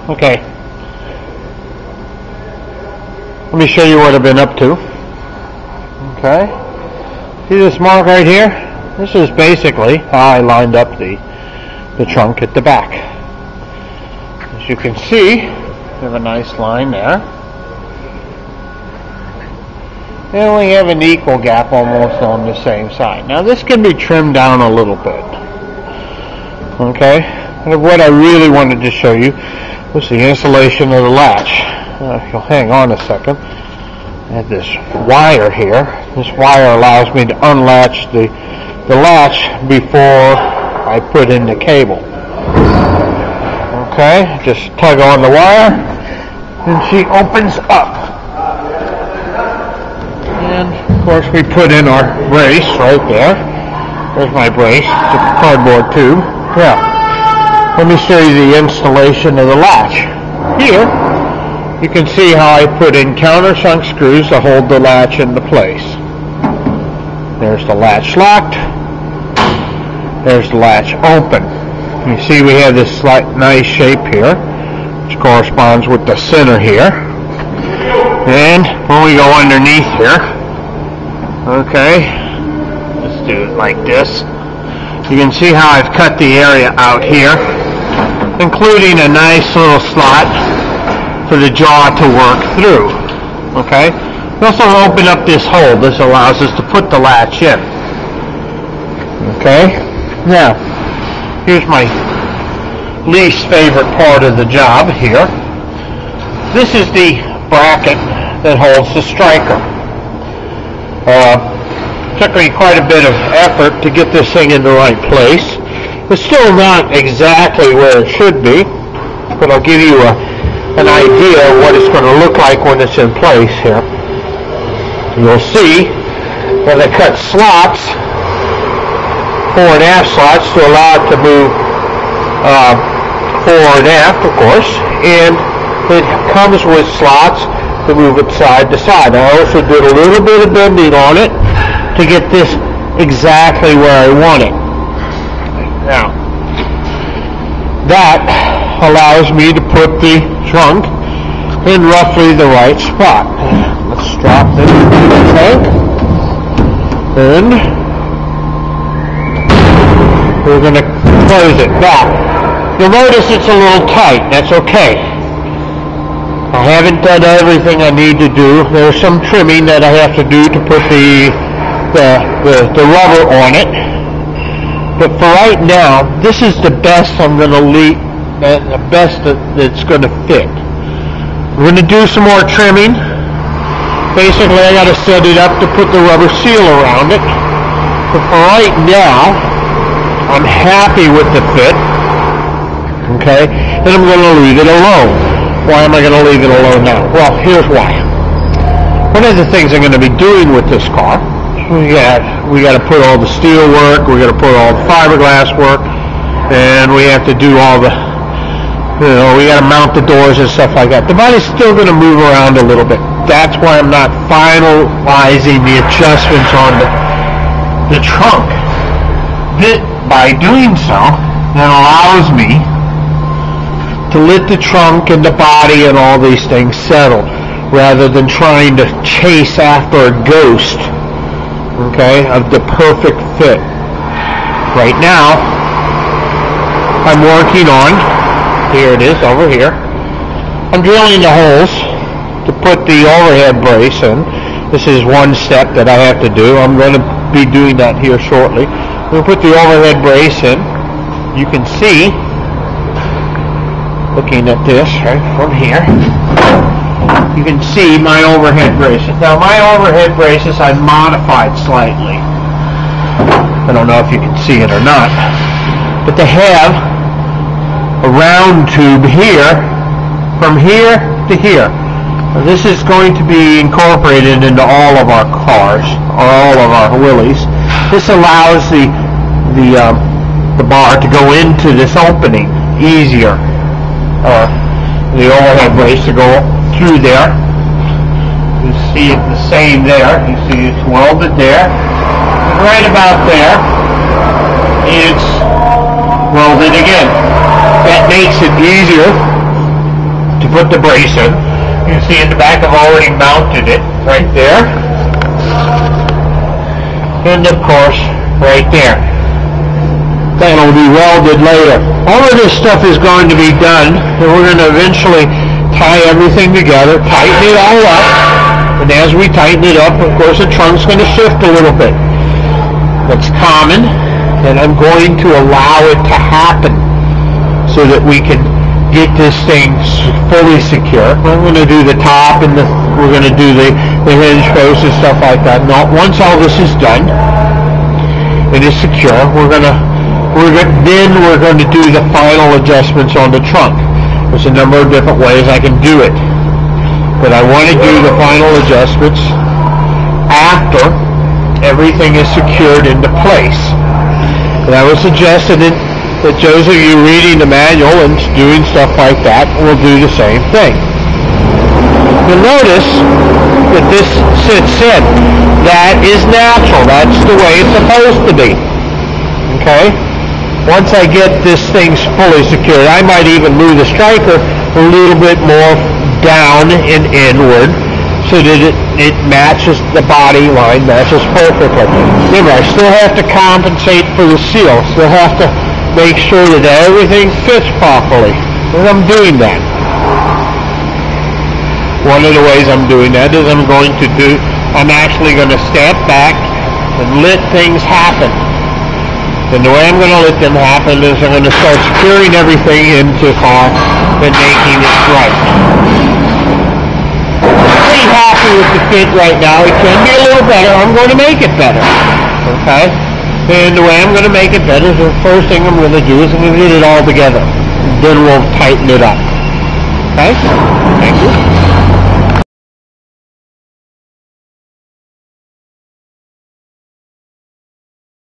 Okay. Let me show you what I've been up to. Okay. See this mark right here? This is basically how I lined up the trunk at the back. As you can see, we have a nice line there. And we have an equal gap almost on the same side. Now this can be trimmed down a little bit. Okay? And what I really wanted to show you was the installation of the latch. If you'll hang on a second. I have this wire here. This wire allows me to unlatch the latch before I put in the cable. Okay, just tug on the wire and she opens up. And of course we put in our brace right there. There's my brace. It's a cardboard tube. Yeah. Let me show you the installation of the latch. Here you can see how I put in countersunk screws to hold the latch into place. There's the latch locked. There's the latch open. You see we have this nice shape here, which corresponds with the center here. And when we go underneath here, okay, let's do it like this. You can see how I've cut the area out here, including a nice little slot for the jaw to work through. Okay? We also open up this hole. This allows us to put the latch in. Okay? Now, here's my least favorite part of the job here. This is the bracket that holds the striker. Took me quite a bit of effort to get this thing in the right place. It's still not exactly where it should be, but I'll give you an idea of what it's going to look like when it's in place here. You'll see that I cut slots, fore and aft slots, to allow it to move fore and aft, of course, and it comes with slots to move it side to side. I also did a little bit of bending on it to get this exactly where I want it. Now, that allows me to put the trunk in roughly the right spot. Let's drop this into the trunk, and we're going to close it. Now, you'll notice it's a little tight. That's okay. I haven't done everything I need to do. There's some trimming that I have to do to put the rubber on it. But for right now, this is the best I'm going to leave, the best that's going to fit. We're going to do some more trimming. Basically, I got to set it up to put the rubber seal around it. But for right now, I'm happy with the fit. Okay? And I'm going to leave it alone. Why am I going to leave it alone now? Well, here's why. One of the things I'm going to be doing with this car, we got to put all the steel work, we got to put all the fiberglass work, and we have to do all the, we got to mount the doors and stuff like that. The body's still going to move around a little bit. That's why I'm not finalizing the adjustments on the trunk. By doing so, that allows me to let the trunk and the body and all these things settle, rather than trying to chase after a ghost, okay, of the perfect fit. Right now, I'm working on, here it is, over here, I'm drilling the holes to put the overhead brace in. This is one step that I have to do. I'm going to be doing that here shortly. We'll put the overhead brace in. You can see, looking at this right from here, you can see my overhead braces. Now my overhead braces I modified slightly. I don't know if you can see it or not, but they have a round tube here, from here to here. Now, this is going to be incorporated into all of our cars, or all of our Willys. This allows the bar to go into this opening easier. The overhead brace to go through there. You see it the same there. You see it's welded there. And right about there, it's welded again. That makes it easier to put the brace in. You can see in the back I've already mounted it right there. And of course, right there. That'll be welded later. All of this stuff is going to be done, and we're going to eventually tie everything together, tighten it all up, and as we tighten it up, of course, the trunk's going to shift a little bit. That's common, and I'm going to allow it to happen so that we can get this thing fully secure. We're going to do the top, and we're going to do the hinge posts and stuff like that. Now, once all this is done, it is secure, then we're going to do the final adjustments on the trunk. There's a number of different ways I can do it, but I want to do the final adjustments after everything is secured into place. And I would suggest that those of you reading the manual and doing stuff like that will do the same thing. You'll notice that this sits in. That is natural. That's the way it's supposed to be. Okay? Once I get this thing fully secured, I might even move the striker a little bit more down and inward so that it matches, the body line matches perfectly. Remember, I still have to compensate for the seal. Still have to make sure that everything fits properly. And I'm doing that. One of the ways I'm doing that is I'm actually going to step back and let things happen. And the way I'm going to let them happen is I'm going to start securing everything into the car and making it right. I'm pretty happy with the fit right now. It can be a little better. I'm going to make it better. Okay? And the way I'm going to make it better is the first thing I'm going to do is I'm going to get it all together. Then we'll tighten it up. Okay?